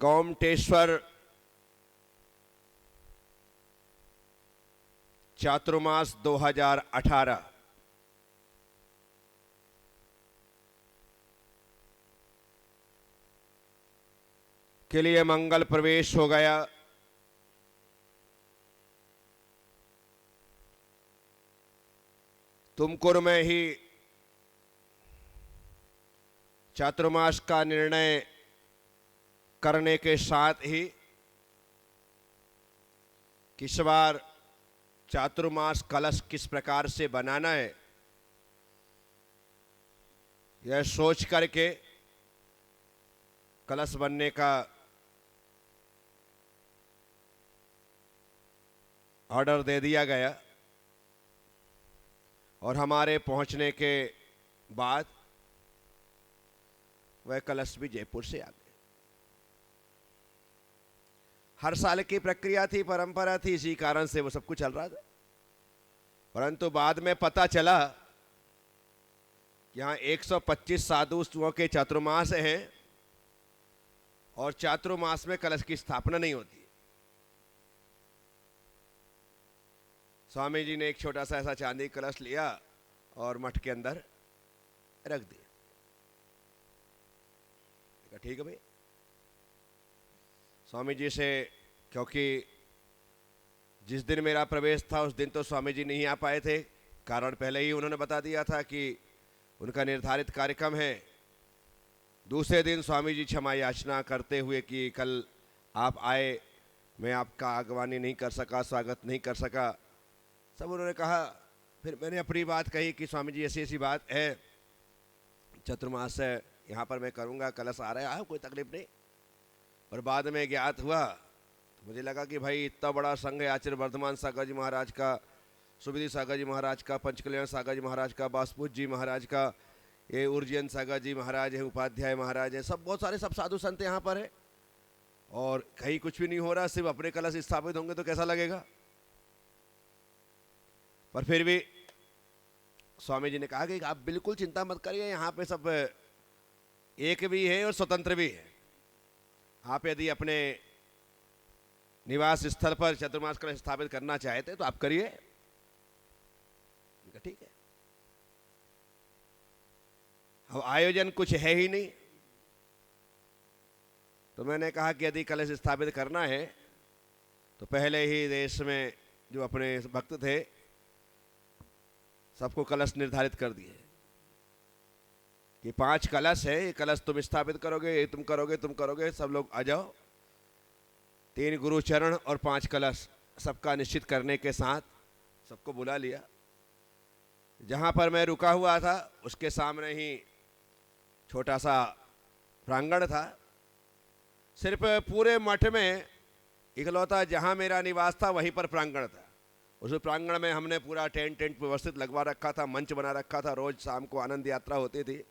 गोमटेश्वर चातुर्मास 2018 के लिए मंगल प्रवेश हो गया। तुमकुर में ही चातुर्मास का निर्णय करने के साथ ही किस बार चातुर्मास कलश किस प्रकार से बनाना है, यह सोच करके कलश बनने का ऑर्डर दे दिया गया और हमारे पहुंचने के बाद वह कलश भी जयपुर से आ गए। हर साल की प्रक्रिया थी, परंपरा थी, इसी कारण से वो सब कुछ चल रहा था। परंतु बाद में पता चला कि यहाँ 125 साधुओं के चातुर्मास हैं और चातुर्मास में कलश की स्थापना नहीं होती। स्वामी जी ने एक छोटा सा ऐसा चांदी कलश लिया और मठ के अंदर रख दिया। ठीक है भाई। स्वामी जी से, क्योंकि जिस दिन मेरा प्रवेश था उस दिन तो स्वामी जी नहीं आ पाए थे, कारण पहले ही उन्होंने बता दिया था कि उनका निर्धारित कार्यक्रम है। दूसरे दिन स्वामी जी क्षमा याचना करते हुए कि कल आप आए, मैं आपका आगवानी नहीं कर सका, स्वागत नहीं कर सका, सब उन्होंने कहा। फिर मैंने अपनी बात कही कि स्वामी जी ऐसी ऐसी बात है, चतुर्मास है, यहाँ पर मैं करूँगा, कलश आ रहा है, कोई तकलीफ नहीं। और बाद में ज्ञात हुआ तो मुझे लगा कि भाई इतना बड़ा संघ है, आचार्य वर्धमान सागर जी महाराज का, सुविधि सागर जी महाराज का, पंचकल्याण सागर जी महाराज का, बासपुज जी महाराज का, ये उर्जयन सागर जी महाराज हैं, उपाध्याय महाराज हैं, सब बहुत सारे सब साधु संत यहाँ पर है और कहीं कुछ भी नहीं हो रहा, सिर्फ अपने कलश स्थापित होंगे तो कैसा लगेगा। पर फिर भी स्वामी जी ने कहा कि आप बिल्कुल चिंता मत करिए, यहाँ पे सब एक भी है और स्वतंत्र भी है। आप यदि अपने निवास स्थल पर चतुर्मास कलश स्थापित करना चाहते तो आप करिए। ठीक है। अब आयोजन कुछ है ही नहीं, तो मैंने कहा कि यदि कलश स्थापित करना है तो पहले ही देश में जो अपने भक्त थे सबको कलश निर्धारित कर दिए कि 5 कलश है, ये कलश तुम स्थापित करोगे, ये तुम करोगे, तुम करोगे, सब लोग आ जाओ। 3 गुरु चरण और 5 कलश सबका निश्चित करने के साथ सबको बुला लिया। जहाँ पर मैं रुका हुआ था उसके सामने ही छोटा सा प्रांगण था। सिर्फ पूरे मठ में इकलौता जहाँ मेरा निवास था वहीं पर प्रांगण था। उस प्रांगण में हमने पूरा टेंट व्यवस्थित लगवा रखा था, मंच बना रखा था, रोज शाम को आनंद यात्रा होती थी।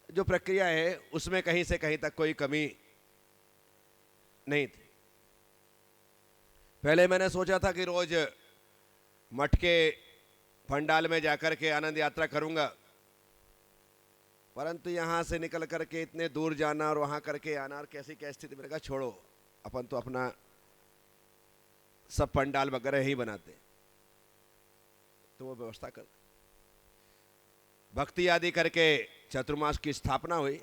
जो प्रक्रिया है उसमें कहीं से कहीं तक कोई कमी नहीं थी। पहले मैंने सोचा था कि रोज मठ के पंडाल में जाकर के आनंद यात्रा करूंगा, परंतु यहाँ से निकल करके इतने दूर जाना और वहाँ करके आना और कैसी क्या स्थिति, मैंने कहा छोड़ो, अपन तो अपना सब पंडाल वगैरह ही बनाते। तो वो व्यवस्था कर भक्ति आदि करके चतुर्मास की स्थापना हुई।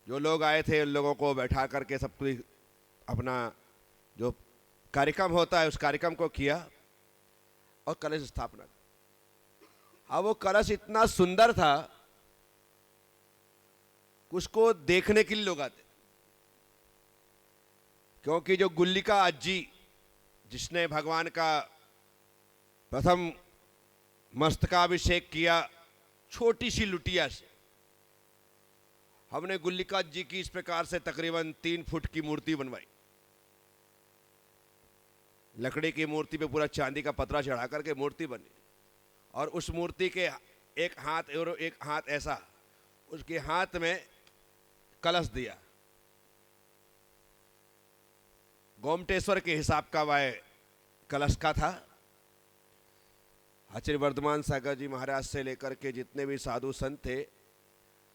जो लोग आए थे उन लोगों को बैठा करके सब कुछ अपना जो कार्यक्रम होता है उस कार्यक्रम को किया और कलश स्थापना। अब वो कलश इतना सुंदर था, उसको देखने के लिए लोग आते, क्योंकि जो गुल्लिका अज्जी जिसने भगवान का प्रथम मस्तकाभिषेक किया छोटी सी लुटिया से, हमने गुल्लिका जी की इस प्रकार से तकरीबन 3 फुट की मूर्ति बनवाई। लकड़ी की मूर्ति पे पूरा चांदी का पतरा चढ़ा करके मूर्ति बनी और उस मूर्ति के एक हाथ और एक हाथ ऐसा, उसके हाथ में कलश दिया। गोमटेश्वर के हिसाब का वह कलश का था। आचार्य वर्धमान सागर जी महाराज से लेकर के जितने भी साधु संत थे,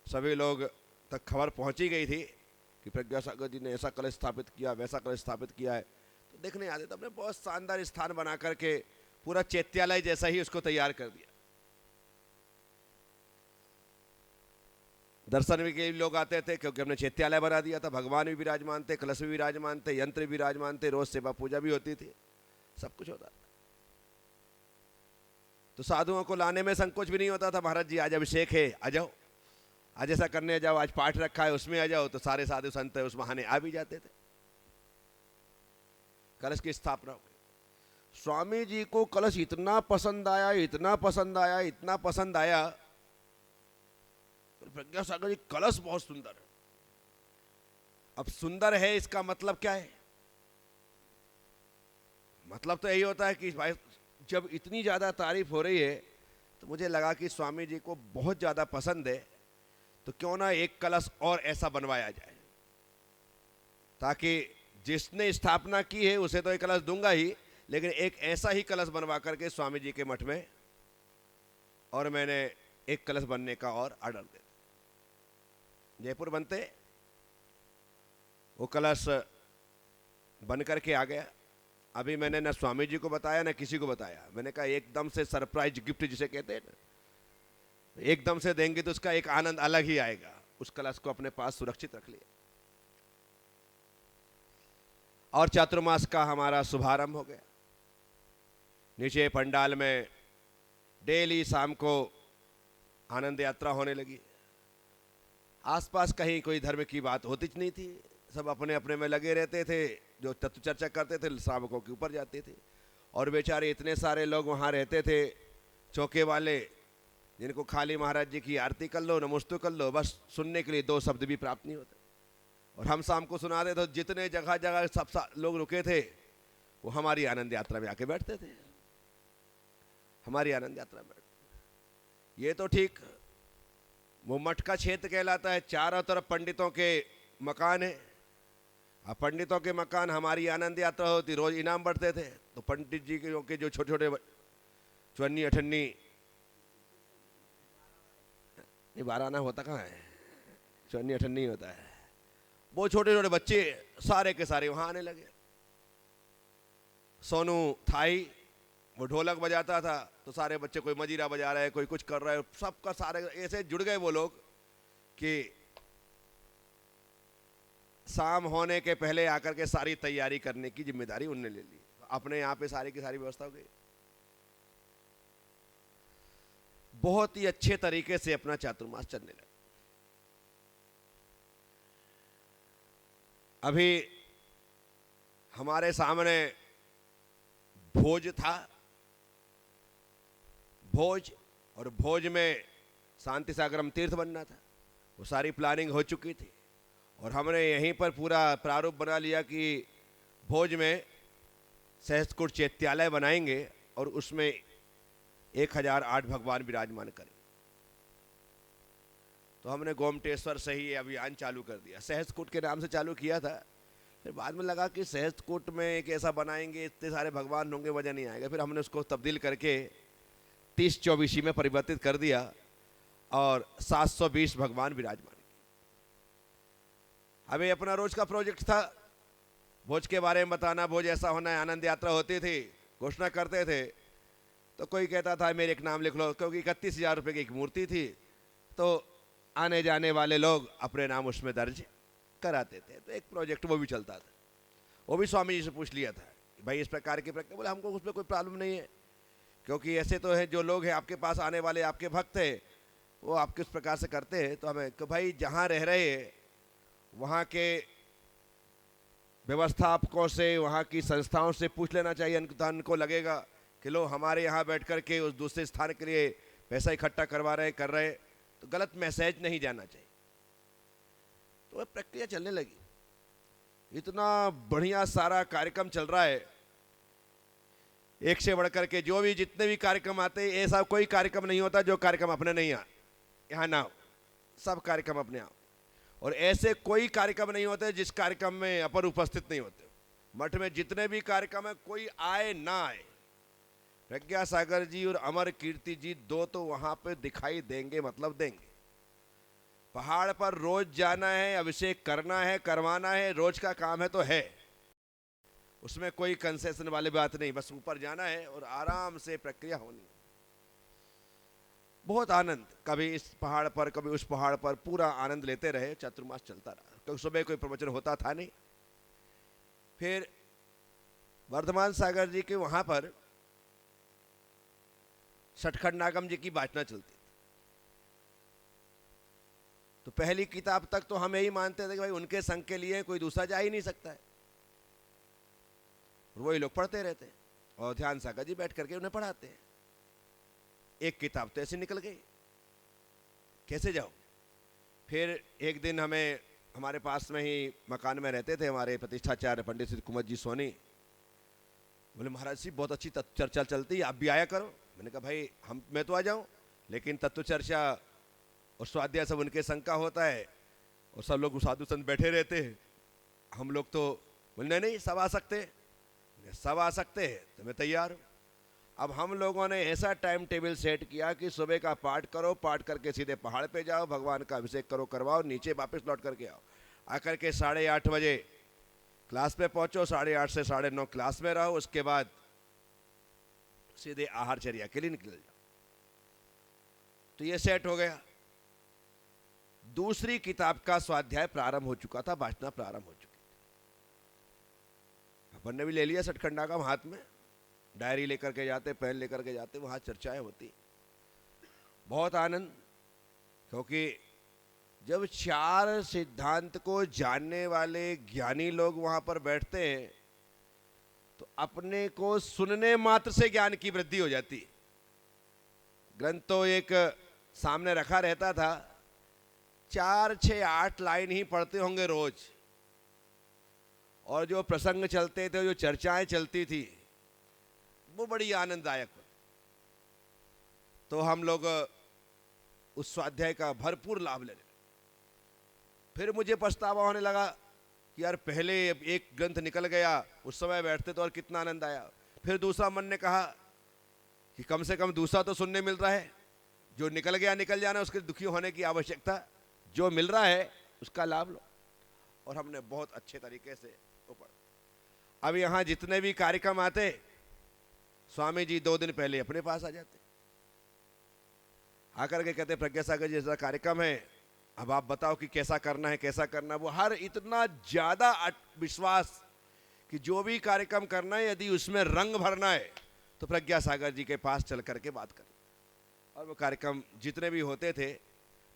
सभी लोग तक खबर पहुंची गई थी कि प्रज्ञा सागर जी ने ऐसा कलश स्थापित किया, वैसा कलश स्थापित किया है। तो देखने आते थे। हमने बहुत शानदार स्थान बना करके पूरा चैत्यालय जैसा ही उसको तैयार कर दिया। दर्शन भी के लोग आते थे क्योंकि हमने चैत्यालय बना दिया था। भगवान भी विराजमान थे, कलश भी विराजमान थे, यंत्र भी विराजमान थे, रोज सेवा पूजा भी होती थी, सब कुछ होता था। तो साधुओं को लाने में संकोच भी नहीं होता था। महाराज जी आज अभिषेक है, आ जाओ, आज ऐसा करने जाओ, आज पाठ रखा है उसमें आ जाओ, तो सारे साधु संत उस बहाने आ भी जाते थे। कलश की स्थापना हो गई। स्वामी जी को कलश इतना पसंद आया, इतना पसंद आया, इतना पसंद आया। प्रज्ञा सागर जी कलश बहुत सुंदर है। अब सुंदर है इसका मतलब क्या है? मतलब तो यही होता है कि भाई जब इतनी ज्यादा तारीफ हो रही है तो मुझे लगा कि स्वामी जी को बहुत ज्यादा पसंद है, तो क्यों ना एक कलश और ऐसा बनवाया जाए, ताकि जिसने स्थापना की है उसे तो एक कलश दूंगा ही, लेकिन एक ऐसा ही कलश बनवा करके स्वामी जी के मठ में, और मैंने एक कलश बनने का और ऑर्डर दे जयपुर बनते। वो कलश बन करके आ गया। अभी मैंने न स्वामी जी को बताया न किसी को बताया। मैंने कहा एकदम से सरप्राइज गिफ्ट जिसे कहते हैं ना, एकदम से देंगे तो उसका एक आनंद अलग ही आएगा। उस कलश को अपने पास सुरक्षित रख लिया और चातुर्मास का हमारा शुभारंभ हो गया। नीचे पंडाल में डेली शाम को आनंद यात्रा होने लगी। आसपास कहीं कोई धर्म की बात होती नहीं थी, सब अपने अपने में लगे रहते थे। जो तत्व चर्चा करते थे श्रावकों के ऊपर जाते थे, और बेचारे इतने सारे लोग वहाँ रहते थे चौके वाले, जिनको खाली महाराज जी की आरती कर लो, नमस्तु कर लो, बस सुनने के लिए दो शब्द भी प्राप्त नहीं होते। और हम शाम को सुनाते तो जितने जगह जगह सब लोग रुके थे वो हमारी आनंद यात्रा में आके बैठते थे, हमारी आनंद यात्रा में बैठते। ये तो ठीक वो मठ का क्षेत्र कहलाता है, चारों तरफ पंडितों के मकान है। अब पंडितों के मकान, हमारी आनंद यात्रा होती, रोज इनाम बढ़ते थे। तो पंडित जी के जो छोटे छोटे चवन्नी अठन्नी, ये 12 आना होता कहाँ है, चवन्नी अठन्नी होता है, वो छोटे छोटे बच्चे सारे के सारे वहां आने लगे। सोनू थाई वो ढोलक बजाता था, तो सारे बच्चे कोई मजीरा बजा रहे हैं, कोई कुछ कर रहे हैं, सबका सारे ऐसे जुड़ गए वो लोग कि शाम होने के पहले आकर के सारी तैयारी करने की जिम्मेदारी उनने ले ली। अपने यहाँ पे सारी की सारी व्यवस्था हो गई। बहुत ही अच्छे तरीके से अपना चातुर्मास चलने लगा। अभी हमारे सामने भोज था, भोज, और भोज में शांति सागरम तीर्थ बनना था। वो सारी प्लानिंग हो चुकी थी और हमने यहीं पर पूरा प्रारूप बना लिया कि भोज में सहस्त्रकूट चैत्यालय बनाएंगे और उसमें 1008 भगवान विराजमान करें। तो हमने गोमटेश्वर से ही अभियान चालू कर दिया। सहस्त्रकूट के नाम से चालू किया था, फिर बाद में लगा कि सहस्त्रकूट में एक ऐसा बनाएंगे, इतने सारे भगवान होंगे, मजा नहीं आएगा। फिर हमने उसको तब्दील करके 30-24 में परिवर्तित कर दिया और 720 भगवान विराजमान। अभी अपना रोज का प्रोजेक्ट था भोज के बारे में बताना, भोज ऐसा होना है, आनंद यात्रा होती थी, घोषणा करते थे। तो कोई कहता था मेरे एक नाम लिख लो, क्योंकि 31,000 रुपये की एक मूर्ति थी, तो आने जाने वाले लोग अपने नाम उसमें दर्ज कराते थे। तो एक प्रोजेक्ट वो भी चलता था, वो भी स्वामी जी से पूछ लिया था भाई इस प्रकार की प्रक्रिया। बोले हमको उसमें कोई प्रॉब्लम नहीं है, क्योंकि ऐसे तो है जो लोग हैं आपके पास आने वाले, आपके भक्त हैं, वो आपके उस प्रकार से करते हैं। तो हमें कि भाई जहाँ रह रहे हैं वहाँ के व्यवस्थापकों से, वहाँ की संस्थाओं से पूछ लेना चाहिए। उनको लगेगा कि लो हमारे यहाँ बैठ कर के उस दूसरे स्थान के लिए पैसा इकट्ठा करवा रहे कर रहे, तो गलत मैसेज नहीं जाना चाहिए। तो वह प्रक्रिया चलने लगी। इतना बढ़िया सारा कार्यक्रम चल रहा है, एक से बढ़कर के जो भी जितने भी कार्यक्रम आते हैं, ऐसा कोई कार्यक्रम नहीं होता जो कार्यक्रम अपने नहीं यहाँ ना हो, सब कार्यक्रम अपने आओ। और ऐसे कोई कार्यक्रम नहीं होते जिस कार्यक्रम में अपन उपस्थित नहीं होते। मठ में जितने भी कार्यक्रम है, कोई आए ना आए, प्रज्ञा सागर जी और अमर कीर्ति जी दो तो वहां पे दिखाई देंगे, मतलब देंगे। पहाड़ पर रोज जाना है, अभिषेक करना है, करवाना है, रोज का काम है तो है, उसमें कोई कंसेशन वाली बात नहीं। बस ऊपर जाना है और आराम से प्रक्रिया होनी है। बहुत आनंद, कभी इस पहाड़ पर कभी उस पहाड़ पर, पूरा आनंद लेते रहे। चातुर्मास चलता रहा, क्योंकि सुबह कोई प्रवचन होता था नहीं। फिर वर्धमान सागर जी के वहां पर सटखंड नागम जी की वाचना चलती थी। तो पहली किताब तक तो हम यही मानते थे कि भाई उनके संग के लिए कोई दूसरा जा ही नहीं सकता है, वही लोग पढ़ते रहते हैं और ध्यान सागर जी बैठ करके उन्हें पढ़ाते हैं। एक किताब तो ऐसे निकल गई, कैसे जाओ। फिर एक दिन हमें, हमारे पास में ही मकान में रहते थे हमारे प्रतिष्ठाचार्य पंडित श्री कुमार जी सोनी, बोले महाराज जी बहुत अच्छी तत्व चर्चा चलती है, आप भी आया करो। मैंने कहा भाई मैं तो आ जाऊं, लेकिन तत्व चर्चा और स्वाध्याय सब उनके संग का होता है और सब लोग साधु संत बैठे रहते हैं, हम लोग तो बोले नहीं सब आ सकते, सब आ सकते हैं तो मैं तैयार हूँ। अब हम लोगों ने ऐसा टाइम टेबल सेट किया कि सुबह का पाठ करो, पाठ करके सीधे पहाड़ पे जाओ, भगवान का अभिषेक करो, करवाओ, नीचे वापस लौट करके आओ। आकर के 8:30 बजे क्लास पे पहुंचो, 8:30 से 9:30 क्लास में रहो, उसके बाद सीधे आहारचर्या के लिए निकल जाओ। तो ये सेट हो गया। दूसरी किताब का स्वाध्याय प्रारंभ हो चुका था, वाचना प्रारंभ हो चुकी थी। अपन ने भी ले लिया सटखंडा का हाथ में, डायरी लेकर के जाते, पेन लेकर के जाते, वहां चर्चाएं होती। बहुत आनंद, क्योंकि जब 4 सिद्धांत को जानने वाले ज्ञानी लोग वहां पर बैठते हैं तो अपने को सुनने मात्र से ज्ञान की वृद्धि हो जाती। ग्रंथ तो एक सामने रखा रहता था, 4, 6, 8 लाइन ही पढ़ते होंगे रोज, और जो प्रसंग चलते थे, जो चर्चाएं चलती थी, वो बड़ी आनंददायक होती। तो हम लोग उस स्वाध्याय का भरपूर लाभ ले रहे। फिर मुझे पछतावा होने लगा कि यार पहले एक ग्रंथ निकल गया, उस समय बैठते तो और कितना आनंद आया। फिर दूसरा मन ने कहा कि कम से कम दूसरा तो सुनने मिल रहा है, जो निकल गया निकल जाना, उसके दुखी होने की आवश्यकता, जो मिल रहा है उसका लाभ लो। और हमने बहुत अच्छे तरीके से वो पढ़ा। अब यहाँ जितने भी कार्यक्रम आते, स्वामी जी 2 दिन पहले अपने पास आ जाते, आकर के कहते प्रज्ञा सागर जी जैसा कार्यक्रम है, अब आप बताओ कि कैसा करना है, कैसा करना है। वो हर इतना ज्यादा विश्वास कि जो भी कार्यक्रम करना है, यदि उसमें रंग भरना है तो प्रज्ञा सागर जी के पास चल करके बात करें। और वो कार्यक्रम जितने भी होते थे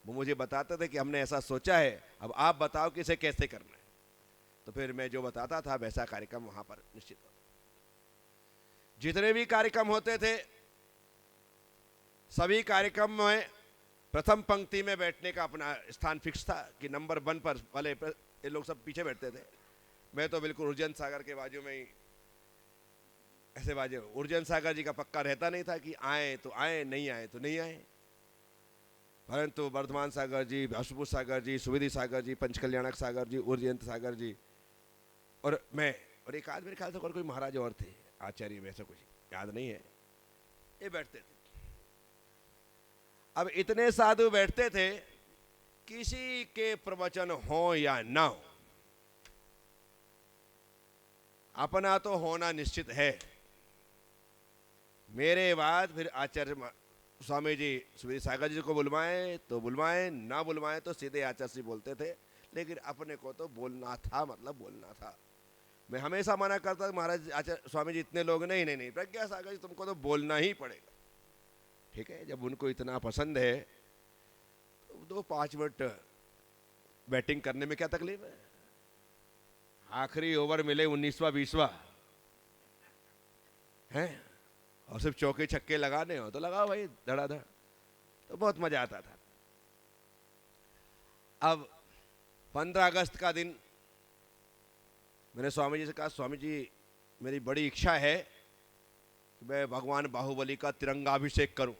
वो मुझे बताते थे कि हमने ऐसा सोचा है, अब आप बताओ कि इसे कैसे करना है। तो फिर मैं जो बताता था वैसा कार्यक्रम वहां पर निश्चित होता। जितने भी कार्यक्रम होते थे, सभी कार्यक्रम में प्रथम पंक्ति में बैठने का अपना स्थान फिक्स था कि नंबर 1 पर वाले ये लोग सब पीछे बैठते थे। मैं तो बिल्कुल उर्जन सागर के बाजू में ही ऐसे बाजू। उर्जन सागर जी का पक्का रहता नहीं था कि आए तो आए, नहीं आए तो नहीं आए। परंतु वर्धमान सागर जी, अशुभु सागर जी, सुविधि सागर जी, पंचकल्याणक सागर जी, उर्जयंत सागर जी और मैं, और एक आध मेरे ख्याल से और कोई महाराज और थे, आचार्य में, ऐसा कुछ याद नहीं है, ये बैठते थे। अब इतने साधु बैठते थे, किसी के प्रवचन हो या ना हो, अपना तो होना निश्चित है। मेरे बाद फिर आचार्य स्वामी जी सुविधि सागर जी को बुलवाएं तो बुलवाएं, ना बुलवाएं तो सीधे आचार्य जी बोलते थे, लेकिन अपने को तो बोलना था, मतलब बोलना था। मैं हमेशा मना करता था महाराज आचार्य स्वामी जी इतने लोग नहीं, नहीं नहीं प्रज्ञा सागर जी तुमको तो बोलना ही पड़ेगा। ठीक है, जब उनको इतना पसंद है तो 2-5 मिनट बैटिंग करने में क्या तकलीफ है। आखिरी ओवर मिले 19वां 20वां है, और सिर्फ चौके छक्के लगाने हो तो लगाओ भाई धड़ाधड़, तो बहुत मजा आता था। अब 15 अगस्त का दिन मैंने स्वामी जी से कहा, स्वामी जी मेरी बड़ी इच्छा है कि मैं भगवान बाहुबली का तिरंगाभिषेक करूं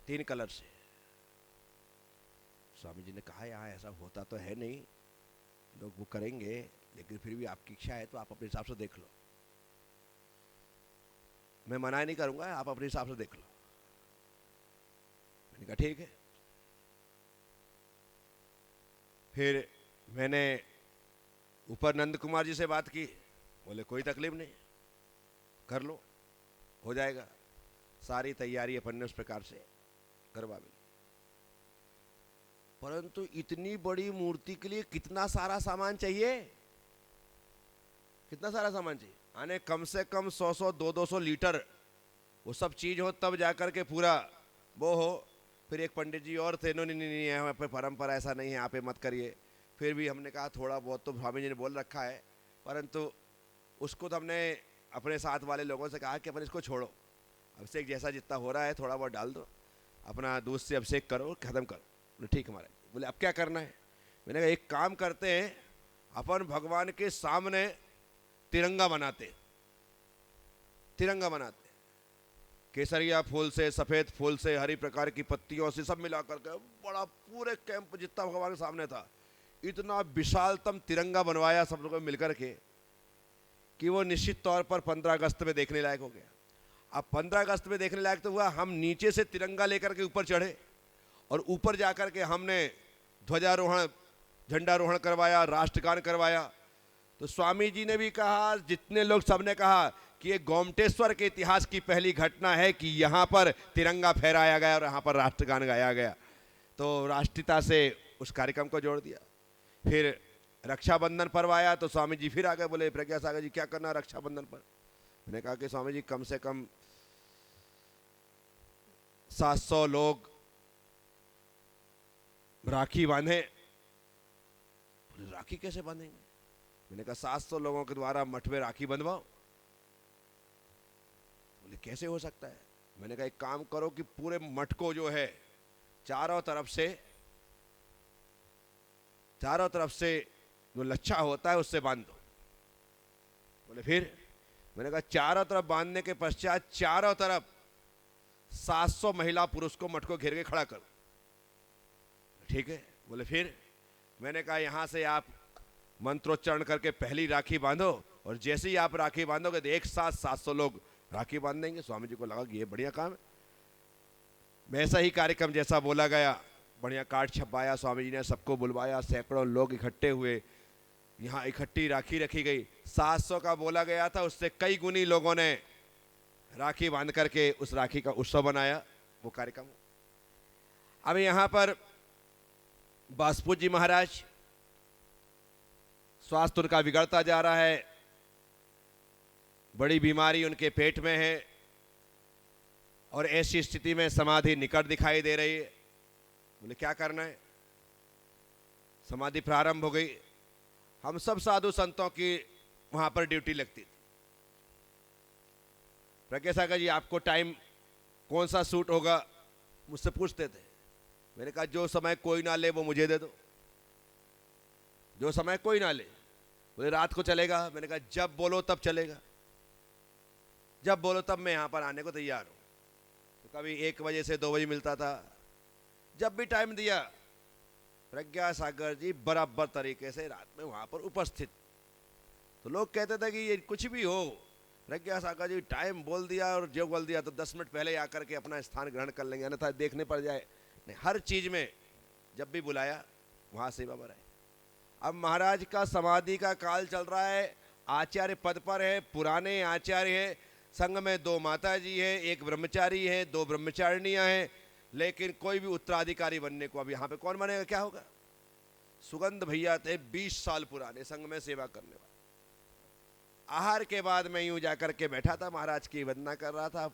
3 कलर से। स्वामी जी ने कहा यहाँ ऐसा होता तो है नहीं, लोग वो करेंगे, लेकिन फिर भी आपकी इच्छा है तो आप अपने हिसाब से देख लो। मैं मना नहीं करूंगा, आप अपने हिसाब से देख लो। मैंने कहा ठीक है। फिर मैंने ऊपर नंद कुमार जी से बात की, बोले कोई तकलीफ नहीं, कर लो, हो जाएगा। सारी तैयारी अपन ने उस प्रकार से करवा ली। परंतु इतनी बड़ी मूर्ति के लिए कितना सारा सामान चाहिए, कितना सारा सामान चाहिए। आने कम से कम 100 200 लीटर वो सब चीज हो तब जाकर के पूरा वो हो। फिर एक पंडित जी और थे, नहीं नहीं नहीं, यहाँ पे परंपरा ऐसा नहीं है, यहाँ पे मत करिए। फिर भी हमने कहा थोड़ा बहुत तो स्वामी जी ने बोल रखा है, परंतु उसको तो हमने अपने साथ वाले लोगों से कहा कि अपन इसको छोड़ो, अभिषेक जैसा जितना हो रहा है थोड़ा बहुत डाल दो, अपना दूध से अभिषेक करो, खत्म करो। बोले ठीक है महाराज। बोले अब क्या करना है। मैंने कहा एक काम करते हैं, अपन भगवान के सामने तिरंगा बनाते, तिरंगा बनाते, केसरिया फूल से, सफेद फूल से, हरी प्रकार की पत्तियों से सब मिला करके बड़ा पूरे कैंप जितना भगवान के सामने था, इतना विशालतम तिरंगा बनवाया सब लोगों ने मिलकर के कि वो निश्चित तौर पर 15 अगस्त में देखने लायक हो गया। अब 15 अगस्त में देखने लायक तो हुआ, हम नीचे से तिरंगा लेकर के ऊपर चढ़े और ऊपर जाकर के हमने ध्वजारोहण, झंडारोहण करवाया, राष्ट्रगान करवाया। तो स्वामी जी ने भी कहा, जितने लोग सबने कहा कि ये गोमटेश्वर के इतिहास की पहली घटना है कि यहाँ पर तिरंगा फहराया गया और यहाँ पर राष्ट्रगान गाया गया। तो राष्ट्रीयता से उस कार्यक्रम को जोड़ दिया। फिर रक्षाबंधन पर्व आया तो स्वामी जी फिर आ गए, बोले प्रज्ञा सागर जी क्या करना रक्षाबंधन पर। मैंने कहा कि स्वामी जी कम से कम 700 लोग राखी बांधे। बोले राखी कैसे बांधेंगे। मैंने कहा 700 लोगों के द्वारा मठ में राखी बंधवाओ। बोले कैसे हो सकता है। मैंने कहा एक काम करो कि पूरे मठ को जो है चारों तरफ से जो लच्छा होता है उससे बांध दो। बोले फिर। मैंने कहा चारों तरफ बांधने के पश्चात चारों तरफ 700 महिला पुरुष को मठ को घेर के खड़ा करो। ठीक है। बोले फिर। मैंने कहा यहां से आप मंत्रोच्चारण करके पहली राखी बांधो और जैसे ही आप राखी बांधोगे तो एक साथ 700 लोग राखी बांध देंगे। स्वामी जी को लगा कि ये बढ़िया काम है। वैसा ही कार्यक्रम जैसा बोला गया, बढ़िया कार्ड छपवाया, स्वामी जी ने सबको बुलवाया, सैकड़ों लोग इकट्ठे हुए, यहाँ इकट्ठी राखी रखी गई। 700 का बोला गया था, उससे कई गुनी लोगों ने राखी बांध करके उस राखी का उत्सव बनाया, वो कार्यक्रम। अब यहाँ पर बासपुर जी महाराज, स्वास्थ्य उनका बिगड़ता जा रहा है, बड़ी बीमारी उनके पेट में है और ऐसी स्थिति में समाधि निकट दिखाई दे रही है। बोले क्या करना है। समाधि प्रारंभ हो गई। हम सब साधु संतों की वहां पर ड्यूटी लगती थी। प्रज्ञा सागर जी आपको टाइम कौन सा सूट होगा मुझसे पूछते थे। मैंने कहा जो समय कोई ना ले वो मुझे दे दो, जो समय कोई ना ले। बोले रात को चलेगा। मैंने कहा जब बोलो तब चलेगा, जब बोलो तब मैं यहां पर आने को तैयार हूं। तो कभी 1 बजे से 2 बजे मिलता था, जब भी टाइम दिया प्रज्ञा सागर जी बराबर तरीके से रात में वहां पर उपस्थित। तो लोग कहते थे कि ये कुछ भी हो, प्रज्ञा सागर जी टाइम बोल दिया और जो बोल दिया तो 10 मिनट पहले आकर के अपना स्थान ग्रहण कर लेंगे, अन्यथा देखने पड़ जाए। नहीं, हर चीज में जब भी बुलाया वहां सेवा में रहे। अब महाराज का समाधि का काल चल रहा है, आचार्य पद पर है, पुराने आचार्य है, संघ में 2 माता जी है, 1 ब्रह्मचारी है, 2 ब्रह्मचारिणियां हैं, लेकिन कोई भी उत्तराधिकारी बनने को अब यहाँ पे कौन बनेगा, क्या होगा। सुगंध भैया थे 20 साल पुराने संघ में सेवा करने वाले। आहार के बाद मैं यूं जाकर के बैठा था, महाराज की वंदना कर रहा था,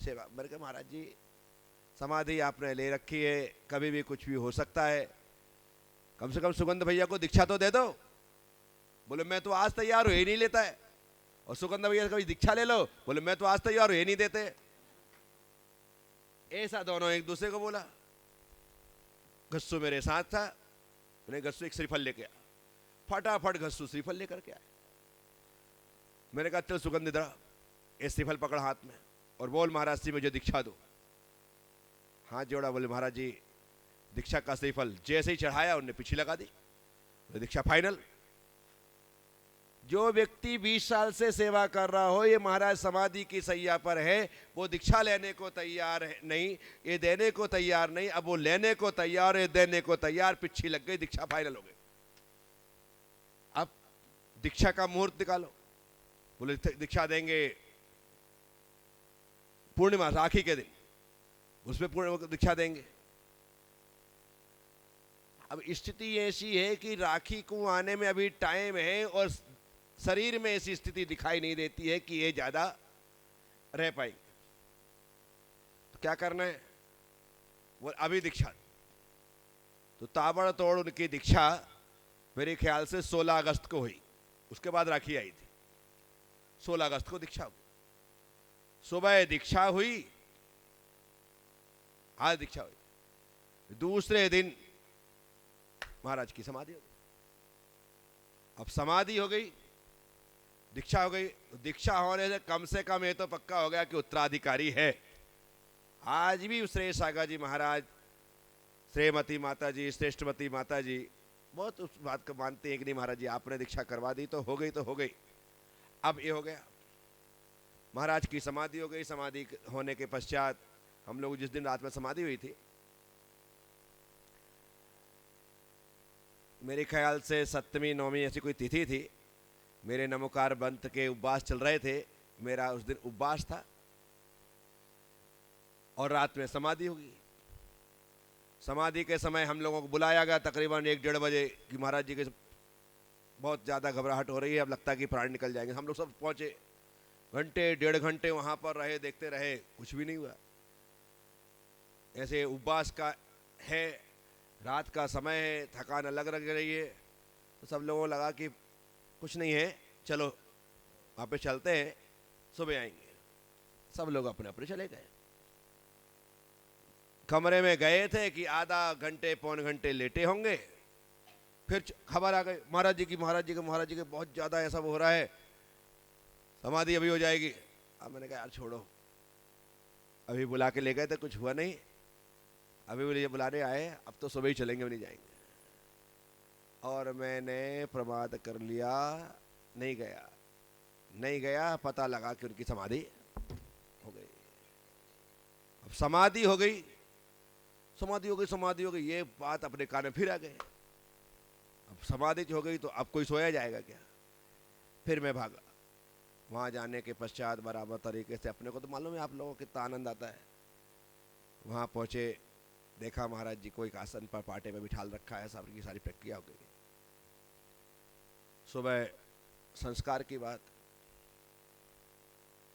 सेवा। मैंने कहा महाराज जी समाधि आपने ले रखी है, कभी भी कुछ भी हो सकता है, कम से कम सुगंध भैया को दीक्षा तो दे दो। बोले मैं तो आज तैयार हूं, ये नहीं लेता है। और सुगंध भैया से कभी दीक्षा ले लो। बोले मैं तो आज तैयार हूं, ये नहीं देते। ऐसा दोनों एक दूसरे को बोला। घस्सू मेरे साथ था, मैंने घस्सू एक श्रीफल लेके आया, फटाफट घस्सू श्रीफल लेकर के आया। मैंने कहा चल सुगंध इधर, ये श्रीफल पकड़ हाथ में और बोल महाराज जी मुझे दीक्षा दो। हाथ जोड़ा, बोले महाराज जी दीक्षा का श्रीफल जैसे ही चढ़ाया उन्हें पीछे लगा दी। दीक्षा फाइनल। जो व्यक्ति 20 साल से सेवा कर रहा हो, ये महाराज समाधि की सैया पर है, वो दीक्षा लेने को तैयार है नहीं, ये देने को तैयार नहीं, अब वो लेने को तैयार है, देने को तैयार, पिच्छी लग गई, दीक्षा फाइनल हो गई। अब दीक्षा का मुहूर्त निकालो, बोले दीक्षा देंगे पूर्णिमा राखी के दिन, उसमें पूर्ण दीक्षा देंगे। अब स्थिति ऐसी है कि राखी को आने में अभी टाइम है और शरीर में ऐसी स्थिति दिखाई नहीं देती है कि ये ज्यादा रह पाएंगे। तो क्या करना है, वो अभी दीक्षा, तो ताबड़तोड़ उनकी दीक्षा मेरे ख्याल से 16 अगस्त को हुई, उसके बाद राखी आई थी। 16 अगस्त को दीक्षा हुई, सुबह दीक्षा हुई, आज दीक्षा हुई, दूसरे दिन महाराज की समाधि हो गई। अब समाधि हो गई, दीक्षा हो गई, तो दीक्षा होने से कम ये तो पक्का हो गया कि उत्तराधिकारी है। आज भी श्रेय सागा जी महाराज, श्रेयमती माता जी, श्रेष्ठमती माता जी बहुत उस बात को मानते हैं कि नहीं महाराज जी आपने दीक्षा करवा दी तो हो गई, तो हो गई। अब ये हो गया, महाराज की समाधि हो गई। समाधि होने के पश्चात हम लोग जिस दिन रात में समाधि हुई थी, मेरे ख्याल से 7वीं 9वीं ऐसी कोई तिथि थी, मेरे नमोकार बंत के उपवास चल रहे थे, मेरा उस दिन उपवास था और रात में समाधि होगी। समाधि के समय हम लोगों को बुलाया गया तकरीबन 1-1:30 बजे कि महाराज जी के बहुत ज़्यादा घबराहट हो रही है, अब लगता है कि प्राण निकल जाएंगे। हम लोग सब पहुँचे, घंटे 1.5 घंटे वहाँ पर रहे, देखते रहे, कुछ भी नहीं हुआ। ऐसे उपवास का है, रात का समय है, थकान अलग लग रही है, तो सब लोगों को लगा कि कुछ नहीं है, चलो वहाँ पे चलते हैं, सुबह आएंगे। सब लोग अपने अपने चले गए। कमरे में गए थे कि आधा घंटे पौन घंटे लेटे होंगे, फिर खबर आ गई महाराज जी की बहुत ज़्यादा ऐसा हो रहा है, समाधि अभी हो जाएगी। अब मैंने कहा यार छोड़ो, अभी बुला के ले गए थे, कुछ हुआ नहीं, अभी वो बुलाने आए, अब तो सुबह ही चलेंगे, नहीं जाएंगे। और मैंने प्रमाद कर लिया, नहीं गया, पता लगा कि उनकी समाधि हो गई। अब समाधि हो गई, ये बात अपने कान में फिर आ गई। अब समाधि हो गई तो अब कोई सोया जाएगा क्या? फिर मैं भागा। वहाँ जाने के पश्चात बराबर तरीके से, अपने को तो मालूम है आप लोगों को कितना आनंद आता है, वहाँ पहुँचे, देखा महाराज जी को एक आसन पर पाटे में बिठाल रखा है, सब की सारी प्रक्रिया हो गई। सुबह संस्कार की बात,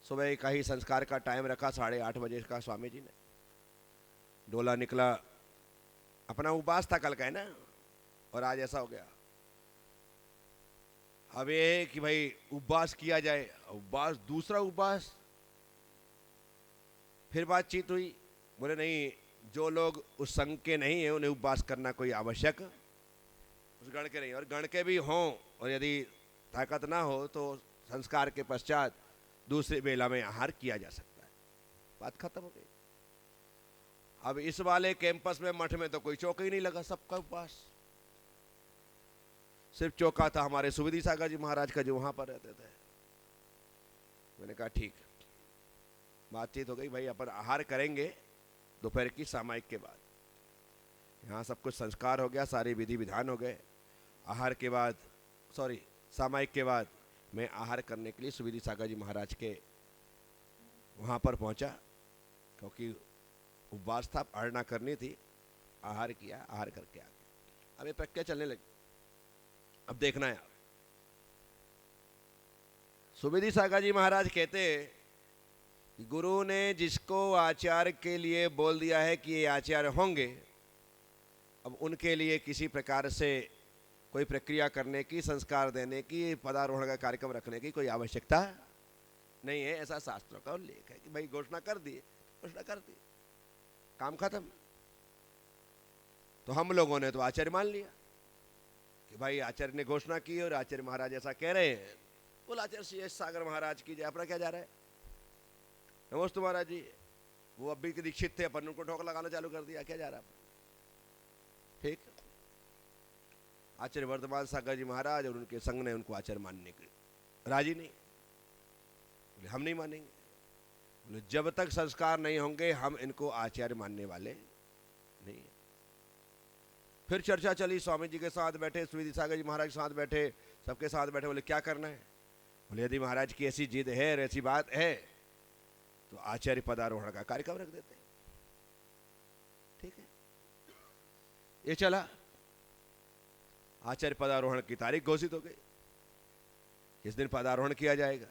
सुबह का ही संस्कार का टाइम रखा 8:30 बजे का स्वामी जी ने। डोला निकला, अपना उपवास था कल का है ना, और आज ऐसा हो गया। अब ये है कि भाई उपवास किया जाए, उपवास दूसरा उपवास। फिर बातचीत हुई, बोले नहीं, जो लोग उस संघ के नहीं है उन्हें उपवास करना कोई आवश्यक उस गण के नहीं, और गण के भी हों और यदि ताकत ना हो तो संस्कार के पश्चात दूसरे बेला में आहार किया जा सकता है। बात खत्म हो गई। अब इस वाले कैंपस में मठ में तो कोई चौका ही नहीं लगा, सबका उपवास। सिर्फ चौका था हमारे सुविधि सागर जी महाराज का, जो वहां पर रहते थे। मैंने कहा ठीक, बातचीत हो गई, भाई अपन आहार करेंगे दोपहर की सामायिक के बाद। यहाँ सब कुछ संस्कार हो गया, सारे विधि विधान हो गए। आहार के बाद, सामायिक के बाद मैं आहार करने के लिए सुविधि सागर जी महाराज के वहाँ पर पहुँचा, क्योंकि उपवास था, अर्णा करनी थी। आहार किया, आहार करके आ गया। अब ये प्रक्रिया चलने लगी। अब देखना है, सुविधि सागर जी महाराज कहते कि गुरु ने जिसको आचार्य के लिए बोल दिया है कि ये आचार्य होंगे, अब उनके लिए किसी प्रकार से कोई प्रक्रिया करने की, संस्कार देने की, पदारोहण का कार्यक्रम रखने की कोई आवश्यकता नहीं है। ऐसा शास्त्रों का उल्लेख है कि भाई घोषणा कर दी, काम खत्म। तो हम लोगों ने तो आचार्य मान लिया कि भाई आचार्य ने घोषणा की और आचार्य महाराज ऐसा कह रहे हैं, बोल आचार्य श्री सागर महाराज की जय। अपना क्या जा रहा है, नमस्ते महाराज जी, वो अभी के दीक्षित थे, अपन उनको ठोक लगाना चालू कर दिया, क्या जा रहा है। ठीक, आचार्य वर्धमान सागर जी महाराज और उनके संघ ने उनको आचार्य मानने की राजी नहीं। बोले हम नहीं मानेंगे। बोले जब तक संस्कार नहीं होंगे हम इनको आचार्य मानने वाले नहीं। फिर चर्चा चली, स्वामी जी के साथ बैठे, सुविधि सागर जी महाराज के साथ बैठे, सबके साथ बैठे। बोले क्या करना है? बोले यदि महाराज की ऐसी जिद है, ऐसी बात है, तो आचार्य पदारोहण का कार्यक्रम रख देते हैं। ठीक है, ये चला। आचार्य पदारोहण की तारीख घोषित हो गई, किस दिन पदारोहण किया जाएगा।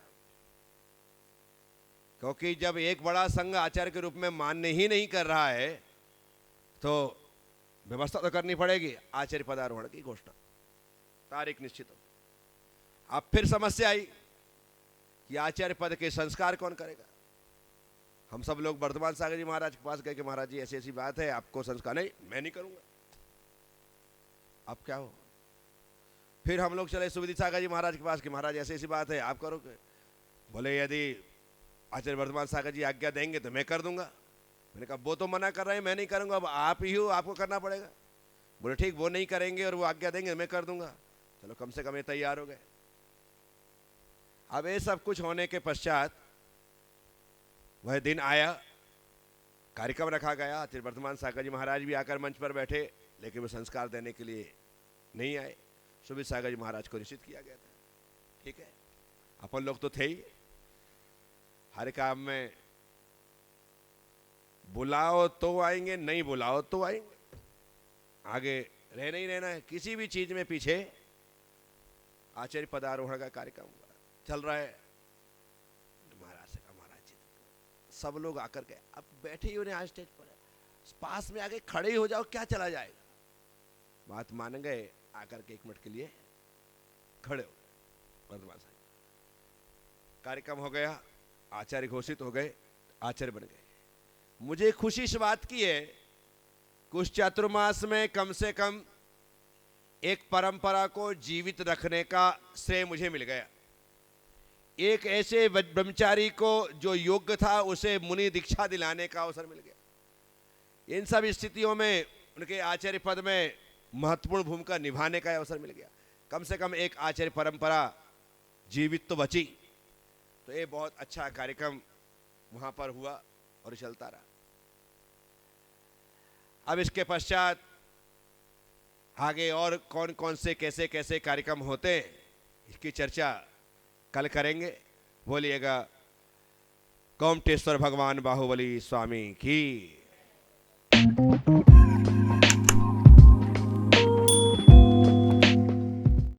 क्योंकि जब एक बड़ा संघ आचार्य के रूप में मान्य ही नहीं कर रहा है तो व्यवस्था तो करनी पड़ेगी। आचार्य पदारोहण की घोषणा, तारीख निश्चित हो। अब फिर समस्या आई कि आचार्य पद के संस्कार कौन करेगा। हम सब लोग वर्धमान सागर जी महाराज के पास गए कि महाराज जी ऐसी ऐसी बात है, आपको संस्कार। नहीं, मैं नहीं करूंगा। अब क्या हो? फिर हम लोग चले सुविधि सागर जी महाराज के पास कि महाराज ऐसी ऐसी बात है, आप करोगे? बोले यदि आचार्य वर्धमान सागर जी आज्ञा देंगे तो मैं कर दूंगा। मैंने कहा वो तो मना कर रहे हैं, मैं नहीं करूंगा, अब आप ही हो, आपको करना पड़ेगा। बोले ठीक, वो नहीं करेंगे और वो आज्ञा देंगे तो मैं कर दूंगा। चलो कम से कम ये तैयार हो गए। अब ये सब कुछ होने के पश्चात वह दिन आया, कार्यक्रम रखा गया। आचार्य वर्धमान सागर जी महाराज भी आकर मंच पर बैठे, लेकिन वो संस्कार देने के लिए नहीं आए। सुविधि सागर जी महाराज को निश्चित किया गया था। ठीक है, अपन लोग तो थे ही, हर काम में बुलाओ तो आएंगे, नहीं बुलाओ तो आएंगे, आगे रहना ही रहना है। किसी भी चीज में पीछे आचार्य पदारोहण का कार्यक्रम चल रहा है। महाराज से कहा महाराज जी, सब लोग आकर के अब बैठे ही उन्हें आज स्टेज पर है, पास में आके खड़े ही हो जाओ, क्या चला जाएगा। बात मान गए, आकर के 1 मिनट के लिए खड़े हो गए। वर्धमान साहब, कार्यक्रम हो गया, आचार्य घोषित हो गए, आचार्य बन गए। मुझे खुशी इस बात की है कुछ चातुर्मास में कम से कम एक परंपरा को जीवित रखने का श्रेय मुझे मिल गया। एक ऐसे ब्रह्मचारी को जो योग्य था उसे मुनि दीक्षा दिलाने का अवसर मिल गया। इन सब स्थितियों में उनके आचार्य पद में महत्वपूर्ण भूमिका निभाने का अवसर मिल गया। कम से कम एक आचार्य परंपरा जीवित तो बची। तो ये बहुत अच्छा कार्यक्रम वहां पर हुआ और चलता रहा। अब इसके पश्चात आगे और कौन कौन से कैसे कैसे कार्यक्रम होते हैं, इसकी चर्चा कल करेंगे। बोलिएगा गोमटेश्वर भगवान बाहुबली स्वामी की।